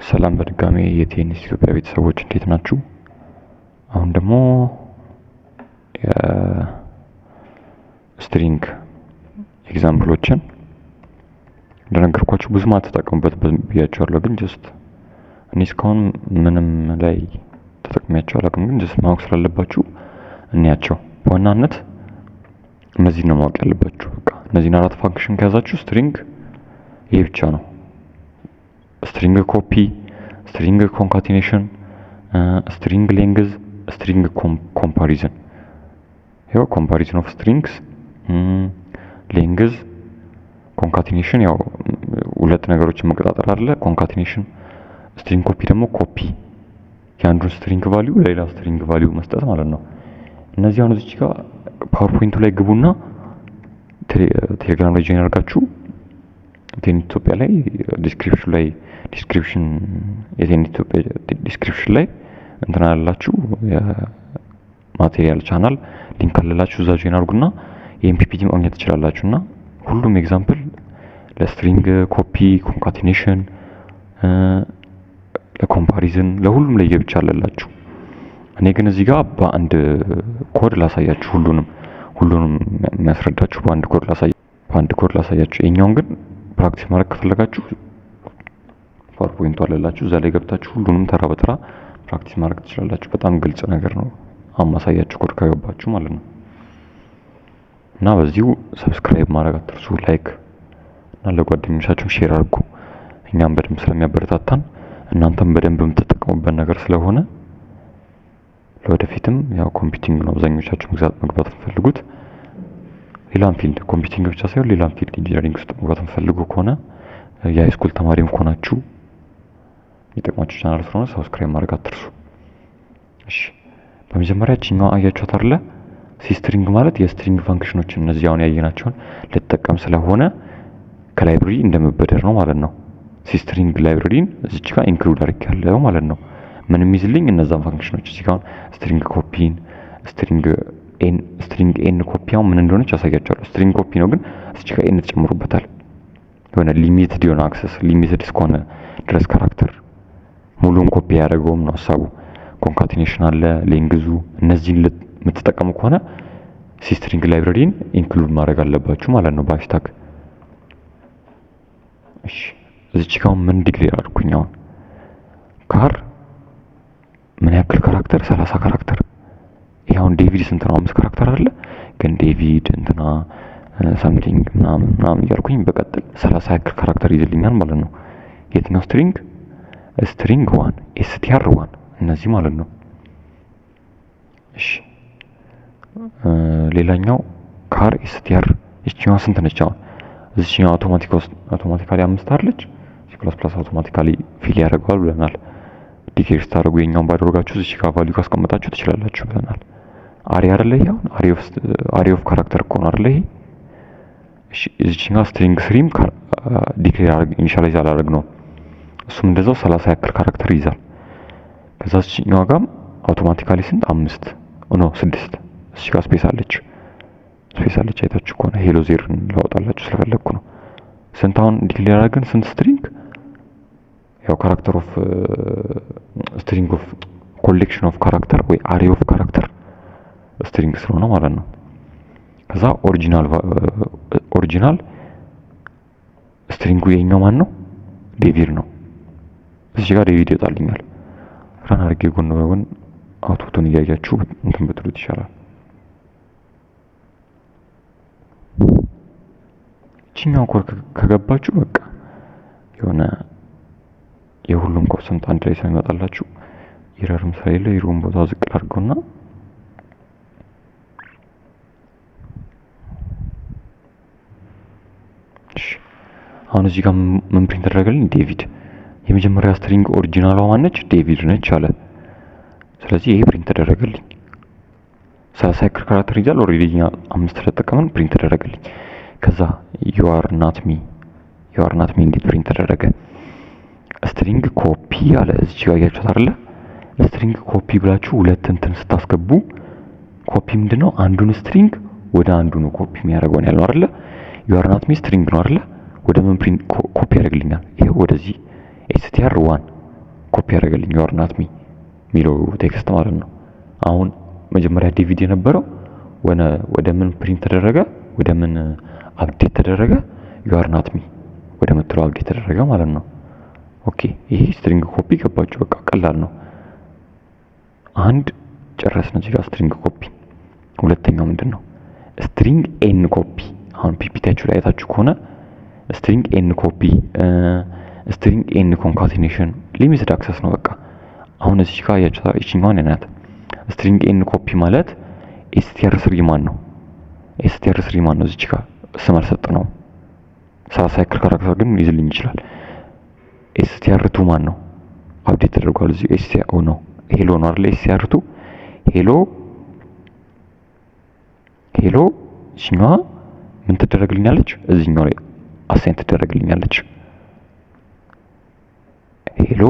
ሰላም በድጋሚ የቴኒስ ኢትዮጵያ ቤተሰቦች እንዴት ናችሁ? አሁን ደግሞ የስትሪንግ ኤግዛምፕሎችን እንደነገርኳችሁ ብዙ ማትጠቀሙበት ብያቸዋለሁ፣ ግን ጀስት እኔ እስካሁን ምንም ላይ ተጠቅሜያቸው አላውቅም፣ ግን ጀስት ማወቅ ስላለባችሁ እንያቸው። በዋናነት እነዚህ ነው ማወቅ ያለባችሁ። በቃ እነዚህን አራት ፋንክሽን ከያዛችሁ ስትሪንግ ይሄ ብቻ ነው። string copy, string concatenation, string length, string comparison. ያው comparison of strings, length, concatenation ያው ሁለት ነገሮችን መቀጣጠል አይደለ? concatenation string copy ደግሞ ኮፒ የአንዱን string value ለሌላ string value መስጠት ማለት ነው። እነዚህ አሁን እዚህ ጋር ፓወርፖይንቱ ላይ ግቡና ቴሌግራም ላይ ጆይን አድርጋችሁ ቴኒስ ኢትዮጵያ ላይ ዲስክሪፕሽን የቴኒስ ኢትዮጵያ ዲስክሪፕሽን ላይ እንትና ያላችሁ የማቴሪያል ቻናል ሊንክ አለላችሁ፣ እዛ ጆይን አድርጉና የኤምፒፒቲ ማግኘት ትችላላችሁና ሁሉም ኤግዛምፕል ለስትሪንግ ኮፒ፣ ኮንካቲኔሽን፣ ለኮምፓሪዝን ለሁሉም ለየብቻ አለላችሁ። እኔ ግን እዚህ ጋር በአንድ ኮድ ላሳያችሁ፣ ሁሉንም የሚያስረዳችሁ በአንድ ኮድ ላሳያችሁ። የኛውን ግን ፕራክቲስ ማድረግ ከፈለጋችሁ ፓወርፖይንቱ አለላችሁ፣ እዛ ላይ ገብታችሁ ሁሉንም ተራ በተራ ፕራክቲስ ማድረግ ትችላላችሁ። በጣም ግልጽ ነገር ነው ማሳያችሁ ኮድ ካገባችሁ ማለት ነው። እና በዚሁ ሰብስክራይብ ማድረግ አትርሱ፣ ላይክ እና ለጓደኞቻችሁ ሼር አድርጉ። እኛም በደንብ ስለሚያበረታታን እናንተም በደንብ የምትጠቀሙበት ነገር ስለሆነ ለወደፊትም ያው ኮምፒቲንግ ነው አብዛኞቻችሁ መግባት የምትፈልጉት። ሌላም ፊልድ ኮምፒቲንግ ብቻ ሳይሆን ሌላም ፊልድ ኢንጂነሪንግ ውስጥ መግባት የምትፈልጉ ከሆነ የሃይስኩል ተማሪም ከሆናችሁ የሚጠቅማችሁ ቻናል ስለሆነ ሰብስክራይብ ማድረግ አትርሱ። እሺ፣ በመጀመሪያ እቺኛው አያችኋት አይደለ? ሲስትሪንግ ማለት የስትሪንግ ፋንክሽኖች እነዚህ አሁን ያየናቸውን ልጠቀም ስለሆነ ከላይብረሪ እንደመበደር ነው ማለት ነው። ሲስትሪንግ ላይብረሪን እዚች ጋር ኢንክሉድ አድርጌያለሁ ማለት ነው። ምንም ይዝልኝ እነዛን ፋንክሽኖች እዚህ ጋር ስትሪንግ ኮፒን ስትሪንግ ኤን ኮፒ አሁን ምን እንደሆነች ያሳያችኋለሁ። ስትሪንግ ኮፒ ነው፣ ግን እዚህ ጋር ኤን ተጨምሮበታል። የሆነ ሊሚትድ የሆነ አክሰስ ሊሚትድ እስከሆነ ድረስ ካራክተር ሙሉን ኮፒ ያደረገውም ነው ሐሳቡ። ኮንካቲኔሽን አለ፣ ሌንግዙ። እነዚህን የምትጠቀሙ ከሆነ ሲስትሪንግ ላይብረሪን ኢንክሉድ ማድረግ አለባችሁ ማለት ነው በሃሽታግ። እሺ፣ እዚህ ጋር ምን ዲክሌር አድርኩኝ? አሁን ካር ምን ያክል ካራክተር? 30 ካራክተር። ይሄውን ዴቪድ ስንት ነው? 5 ካራክተር አይደለ? ግን ዴቪድ እንትና ሳምቲንግ ምናምን እያልኩኝ በቀጥል 30 ያክል ካራክተር ይዝልኛል ማለት ነው። የትኛው ስትሪንግ? ስትሪንግ 1 str 1 እነዚህ ማለት ነው። እሺ፣ ሌላኛው ካር str እቺኛው ስንት ነች? አሁን እዚህኛው አውቶማቲካሊ 5 አለች። ++ አውቶማቲካሊ ፊል ያደርገዋል ብለናል። ዲኬር ስታደርጉ የኛውን ባደረጋችሁ እዚህ ጋር ቫልዩ ካስቀመጣችሁ ትችላላችሁ ብለናል። አሪ አይደለ? ይሄው አሪ ኦፍ ካራክተር እኮ ነው አይደለ? ይሄ እሺ፣ እዚህኛው ስትሪንግ 3 ዲክሌር ኢኒሻላይዝ አላደረግ ነው። እሱም እንደዛው 30 ያክል ካራክተር ይይዛል። ከዛ እዚህኛው ጋርም አውቶማቲካሊ ስንት 5 ኖ 6 እዚህ ጋር ስፔስ አለች አይታችሁ ከሆነ ሄሎ ዜርን ላወጣላችሁ ስለፈለኩ ነው። ስንት አሁን ዲክሌር አድርገን ስንት ስትሪንግ ያው ካራክተር ኦፍ ስትሪንግ ኦፍ ኮሌክሽን ኦፍ ካራክተር ወይ አሬ ኦፍ ካራክተር ስትሪንግ ስለሆነ ማለት ነው። ከዛ ኦሪጂናል ስትሪንጉ የኛው ማን ነው? ዴቪድ ነው። እዚህ ጋር ዴቪድ ይወጣልኛል። ራን አድርጌ ጎን በጎን አውቶቱን እያያችሁ እንትን ብትሉት ይሻላል። እቺኛው ኮድ ከገባችሁ በቃ የሆነ የሁሉም ኮንሰንት አንድ ላይ ስለሚመጣላችሁ ኢረርም ስለሌለ ኢሮን ቦታ ዝቅ አድርገውና አሁን እዚህ ጋር ምን ፕሪንት ተደረገልኝ? ዴቪድ። የመጀመሪያ ስትሪንግ ኦሪጂናሏ ማነች? ዴቪድ ነች አለ። ስለዚህ ይሄ ፕሪንት ተደረገልኝ። 30 ያክል ካራክተር ይዛል። ኦሬዲ 5 ስለተጠቀመን ፕሪንት ተደረገልኝ። ከዛ you are not me እንዴት ፕሪንት ተደረገ? ስትሪንግ ኮፒ አለ። እዚህ ጋር ያያችሁት አይደለ? ስትሪንግ ኮፒ ብላችሁ ሁለት እንትን ስታስገቡ ኮፒ ምንድነው? አንዱን ስትሪንግ ወደ አንዱ ነው ኮፒ የሚያደርገው ነው ያለው አይደለ? you are not me ስትሪንግ ነው አይደለ? ወደ ምን ፕሪንት ኮፒ ያደርግልኛል? ይሄ ወደዚህ str1 ኮፒ ያደረገልኝ you are not me የሚለው ቴክስት ማለት ነው። አሁን መጀመሪያ ዲቪዲ የነበረው ወደ ምን ፕሪንት ተደረገ? ወደ ምን አፕዴት ተደረገ? you are not me ወደ ምትለው አፕዴት ተደረገ ማለት ነው። ኦኬ ይሄ ስትሪንግ ኮፒ ገባችሁ? በቃ ቀላል ነው። አንድ ጨረስን እዚህ ጋር ስትሪንግ ኮፒ። ሁለተኛው ምንድነው? ስትሪንግ ኤን ኮፒ። አሁን ፒፒቲያችሁ ላይ አይታችሁ ከሆነ ስትሪንግ ኤን ኮፒ፣ ስትሪንግ ኤን ኮንካቲኔሽን ሊሚትድ አክሰስ ነው በቃ። አሁን እዚህ ጋር ያቻታ እቺኛዋን ናት። ስትሪንግ ኤን ኮፒ ማለት str3 ማን ነው? str3 ማን ነው? እዚህ ጋር ስም አልሰጠነውም። ሳይክል ካራክተር ግን ይዝልኝ ይችላል። str2 ማን ነው? አፕዴት ተደርጓል። እዚህ str ነው ሄሎ ነው አይደል? str2 ሄሎ እዚህኛዋ ምን ትደረግልኛለች? እዚህኛው ላይ አሳይን ትደረግልኛለች። ሄሎ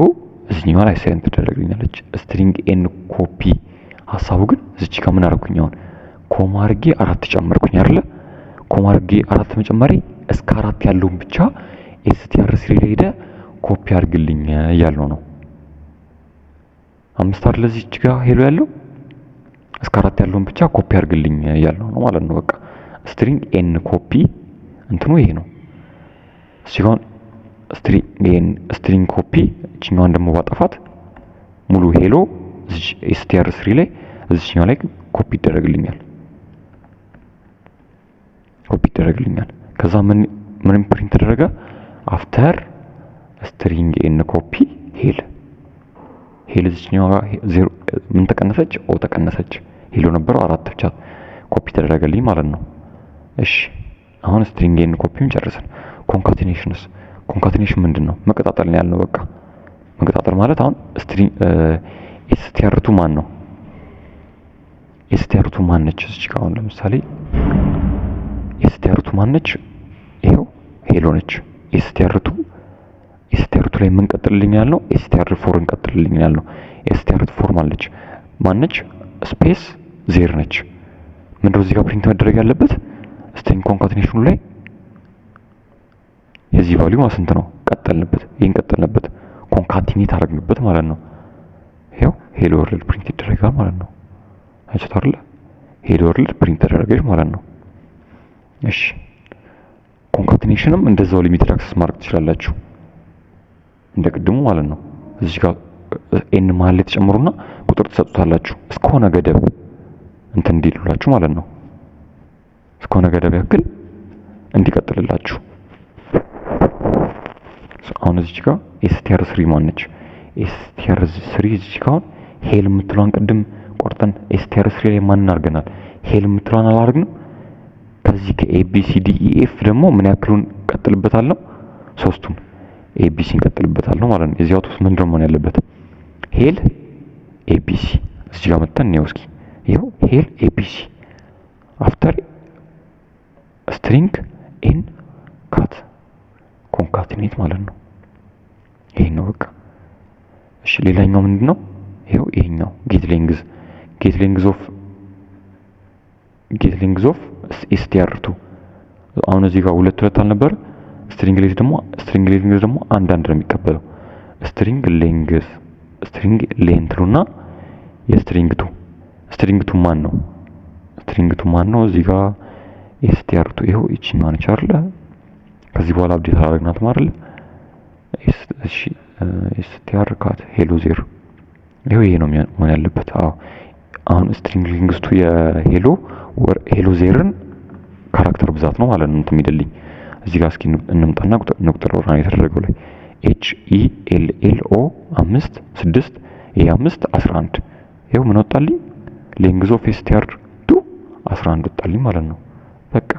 እዚህኛው ላይ አሳይን ትደረግልኛለች። ስትሪንግ ኤን ኮፒ ሐሳቡ ግን እዚህ ጋር ምን አደረኩኝ? አሁን ኮማ አድርጌ 4 ጨመርኩኝ አይደለ? ኮማ አድርጌ 4 መጨመሬ እስከ 4 ያለውን ብቻ str3 ላይ ሄደ ኮፒ አድርግልኝ እያለው ነው። 5 አይደል እዚህ ጋር ሄሎ ያለው እስከ 4 ያለውን ብቻ ኮፒ አድርግልኝ እያለው ነው ማለት ነው። በቃ ስትሪንግ ኤን ኮፒ እንትኑ ይሄ ነው ሲሆን ስትሪንግ ኮፒ እቺኛዋን ደግሞ ባጠፋት ሙሉ ሄሎ str3 ላይ እዚህኛው ላይ ኮፒ ይደረግልኛል። ከዛ ምን ፕሪንት ተደረገ? አፍተር ስትሪንግ ኤን ኮፒ ሄል እዚህኛው ጋር ዜሮ ምን ተቀነሰች? ኦ ተቀነሰች። ሄሎ ነበረው 4 ብቻ ኮፒ ተደረገልኝ ማለት ነው። እሺ አሁን ስትሪንግ ኤን ኮፒውን ጨርሰን ኮንካቲኔሽን ምንድነው? መቀጣጠል ነው ያልነው። በቃ መቀጣጠል ማለት አሁን str2 ማን ነው? str2 ማን ነች? እዚህ ጋር አሁን ለምሳሌ str2 ማን ነች? ይሄው ሄሎ ነች። str2 ላይ ምን ቀጥልልኝ ያልነው? str4 እንቀጥልልኝ ያልነው። str4 ማለች ማነች? ስፔስ ዜር ነች። ምንድነው እዚህ ጋር ፕሪንት መደረግ ያለበት? ስትሪንግ ኮንካቲኔሽኑ ላይ የዚህ ቫልዩ ስንት ነው? ቀጠልንበት ኮንካቲኔት አደረግንበት ማለት ነው። ይሄው ሄሎ ወርልድ ፕሪንት ይደረጋል ማለት ነው። አይቻችሁ አይደል? ሄሎ ወርልድ ፕሪንት ተደረገች ማለት ነው። እሺ ኮንካቲኔሽንም እንደዛው ሊሚትድ አክሰስ ማድረግ ትችላላችሁ እንደ ቅድሙ ማለት ነው። እዚህ ጋር ኤን መሀል ላይ ተጨምሩና ቁጥር ትሰጡታላችሁ እስከሆነ ገደብ እንትን እንዲሉላችሁ ማለት ነው። እስከሆነ ገደብ ያክል እንዲቀጥልላችሁ። አሁን እዚህ ጋር str3 ማነች? str3 እዚህ ጋር ሄል የምትለዋን ቅድም ቆርጠን str3 ላይ ማን አድርገናል? ሄል የምትለዋን አላደረግንም። ከዚህ ከabcdef ደግሞ ምን ያክሉን ቀጥልበታለሁ? ሶስቱን abc እንቀጥልበታለሁ ማለት ነው። የዚህ አውቶስ ምንድነው መሆን ያለበት? ሄል abc እዚህ ጋር መጣን ነው። እስኪ ይሄው ሄል abc አፍተር ስትሪንግ ኤን ካት ኮንካቲኔት ማለት ነው። ይሄ ነው በቃ። እሺ ሌላኛው ምንድነው? ይሄኛው ጌት ሌንግዝ ኦፍ str2 አሁን እዚህ ጋር ሁለት አልነበረ? ስትሪንግ ሌንግዝ ደግሞ አንድ ነው የሚቀበለው። ስትሪንግ ሌንትሉና ስትሪንግ ቱ ማን ነው? እዚህ ጋር str2 ይሄው እቺኛው ነች አይደል? ከዚህ በኋላ አፕዴት አደረግናት ማለት እሺ str ካት ሄሎ ዜሮ ይሄ ነው መሆን ያለበት። አሁን ስትሪንግ ሌንግዝ ቱ ሄሎ ዜርን ካራክተር ብዛት ነው ማለት ነው እንትን የሚደልኝ። እዚህ ጋር እስኪ እንምጣና ቁጥር ነው የተደረገው ላይ HELLO 5 6 ይሄ 5 11 ይሄው ምን ወጣልኝ? ሌንግዝ ኦፍ str2 11 ወጣልኝ ማለት ነው። በቃ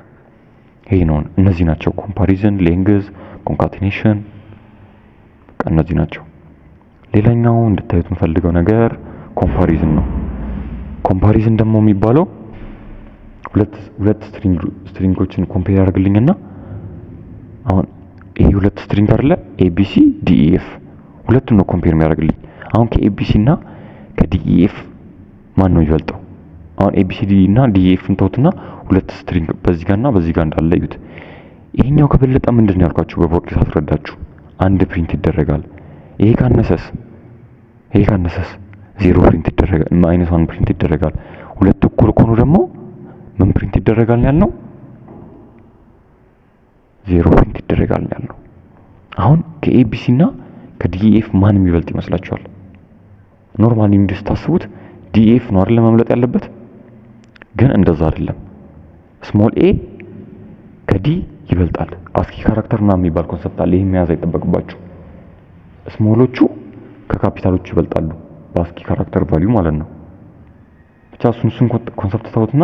ይሄ ነው። እነዚህ ናቸው ኮምፓሪዝን፣ ሌንግዝ፣ ኮንካቲኔሽን በቃ እነዚህ ናቸው። ሌላኛው እንድታዩት የምፈልገው ነገር ኮምፓሪዝን ነው። ኮምፓሪዝን ደግሞ የሚባለው ሁለት ስትሪንጎችን ኮምፔር ያደርግልኝና አሁን ይሄ ሁለት ስትሪንግ አይደለ abc def ሁለቱን ነው ኮምፔር የሚያደርግልኝ። አሁን ከabc እና ከdef ማን ነው ይበልጠው? አሁን abcd እና def እንተውትና ሁለት ስትሪንግ በዚህ ጋርና በዚህ ጋር እንዳለ እዩት። ይሄኛው ከበለጠ ምንድነው ያልኳችሁ በቦርድ ሳስረዳችሁ አንድ ፕሪንት ይደረጋል። ይሄ ካነሰስ ይሄ ካነሰስ 0 ፕሪንት ይደረጋል፣ -1 ፕሪንት ይደረጋል። ሁለት እኩል ከሆኑ ደግሞ ምን ፕሪንት ይደረጋል ያልነው? 0 ፕሪንት ይደረጋል ያልነው። አሁን ከኤቢሲ እና ከዲኢኤፍ ማን የሚበልጥ ይመስላችኋል? ኖርማሊ እንድታስቡት ዲኢኤፍ ነው አይደል መምለጥ ያለበት፣ ግን እንደዛ አይደለም። ስሞል ኤ ከዲ ይበልጣል። አስኪ ካራክተር ምናምን የሚባል ኮንሰፕት አለ። ይሄን መያዝ አይጠበቅባችሁ። ስሞሎቹ ከካፒታሎቹ ይበልጣሉ በአስኪ ካራክተር ቫልዩ ማለት ነው። ብቻ እሱን ኮንሰፕት ታውትና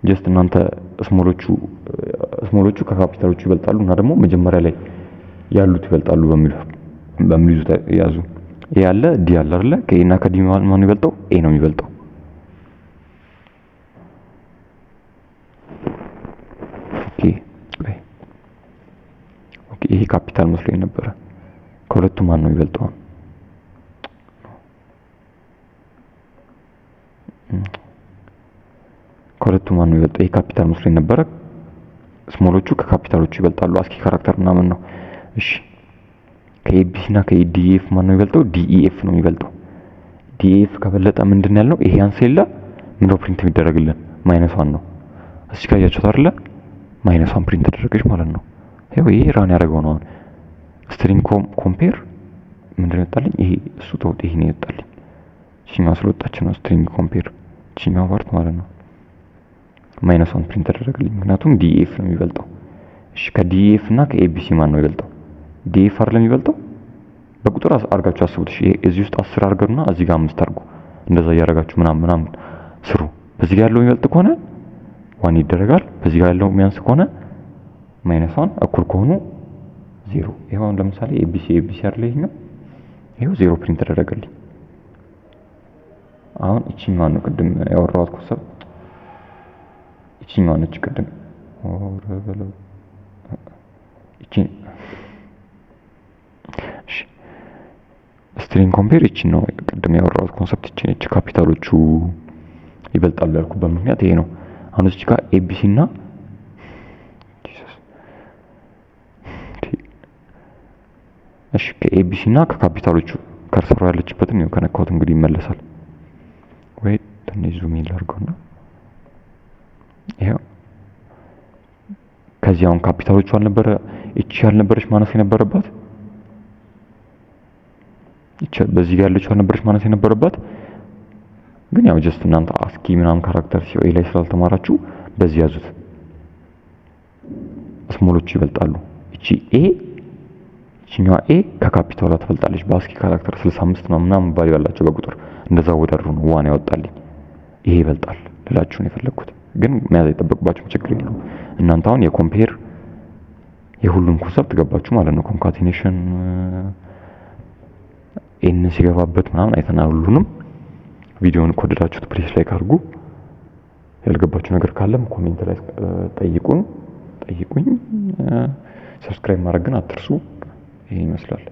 ጀስት እናንተ ስሞሎቹ ከካፒታሎቹ ይበልጣሉ እና ደግሞ መጀመሪያ ላይ ያሉት ይበልጣሉ በሚሉት ያዙ። ኤ ያለ ዲ ያለ አይደለ? ከኤ እና ከዲ ማን ይበልጠው? ኤ ነው የሚበልጠው። ኦኬ ይሄ ካፒታል መስሎኝ ነበረ። ከሁለቱ ማን ነው የሚበልጠው? ከሁለቱ ማን ነው የሚበልጠው? ይሄ ካፒታል መስሎኝ ነበረ። ስሞሎቹ ከካፒታሎቹ ይበልጣሉ። አስኪ ካራክተር ምናምን ነው። እሺ ከኤቢሲ እና ከዲኢኤፍ ማን ነው የሚበልጠው? ዲኢኤፍ ነው የሚበልጠው። ዲኢኤፍ ከበለጠ ምንድን ያልነው? ይሄ ያንስ የለ ምንድነው ፕሪንት የሚደረግልን? -1 ነው። እዚህ ጋር ያያችሁት አይደለ? -1 ፕሪንት ተደረገች ማለት ነው። ይሄ ራን ያደረገው ነው። አሁን ስትሪንግ ኮምፔር ምንድነው የወጣልኝ? ይሄ እሱ ተውት፣ ይሄ ነው የወጣልኝ። እቺኛው ስለወጣች ነው ስትሪንግ ኮምፔር እቺኛው ፓርት ማለት ነው። -1 ፕሪንት ተደረገልኝ ምክንያቱም ዲኢኤፍ ነው የሚበልጠው። እሺ ከዲኢኤፍ እና ከኤቢሲ ማን ነው የሚበልጠው? ዲኢኤፍ አይደለም የሚበልጠው። በቁጥር አርጋችሁ አስቡት። እሺ እዚህ ውስጥ 10 አርገሩና እዚህ ጋር 5 አርጉ። እንደዛ እያደረጋችሁ ምናምን ስሩ። በዚህ ጋር ያለው የሚበልጥ ከሆነ 1 ይደረጋል። በዚህ ጋር ያለው የሚያንስ ከሆነ -1 እኩል ከሆኑ 0። ይሄው ለምሳሌ ኤቢሲ አይደለ? ይሄው 0 ፕሪንት ተደረገልኝ። አሁን እቺኛው ነው ቅድም ያወራሁት ኮንሰፕት። እቺኛው ነች ቅድም ስትሪንግ ኮምፔር እቺ ነው ቅድም ያወራሁት ኮንሰፕት። እቺ ካፒታሎቹ ይበልጣሉ ያልኩበት ምክንያት ይሄ ነው። አሁን እዚህ ጋር ኤቢሲ እና እሺ ከኤቢሲ እና ከካፒታሎቹ ከርሰሩ ያለችበትን ነው ከነካሁት እንግዲህ ይመለሳል። ወይ ትንሽ ዙም ይላርገውና ይሄው ከዚህ አሁን ካፒታሎቹ አልነበረ እቺ ያልነበረች ማነስ የነበረባት በዚህ ጋር ያለችው አልነበረች ማነስ የነበረባት። ግን ያው ጀስት እናንተ አስኪ ምናምን ካራክተር ሲኦ ላይ ስላልተማራችሁ በዚህ ያዙት። ስሞሎቹ ይበልጣሉ። እቺ ኤ እቺኛዋ ኤ ከካፒታሏ ትበልጣለች በአስኪ ካራክተር 65 ነው ምናምን ቫልዩ ያላቸው በቁጥር እንደዛ ወደሩ ነው ዋን ያወጣልኝ። ይሄ ይበልጣል ልላችሁ ነው የፈለኩት። ግን መያዝ አይጠበቅባችሁም፣ ችግር የለውም። እናንተ አሁን የኮምፔር የሁሉም ኮንሰፕት ገባችሁ ማለት ነው። ኮንካቲኔሽን ኤን ሲገባበት ምናምን አይተናል ሁሉንም። ቪዲዮውን ከወደዳችሁት ፕሊስ ላይክ አድርጉ። ያልገባችሁ ነገር ካለም ኮሜንት ላይ ጠይቁኝ። ሰብስክራይብ ማድረግ ግን አትርሱ። ይሄ ይመስላል።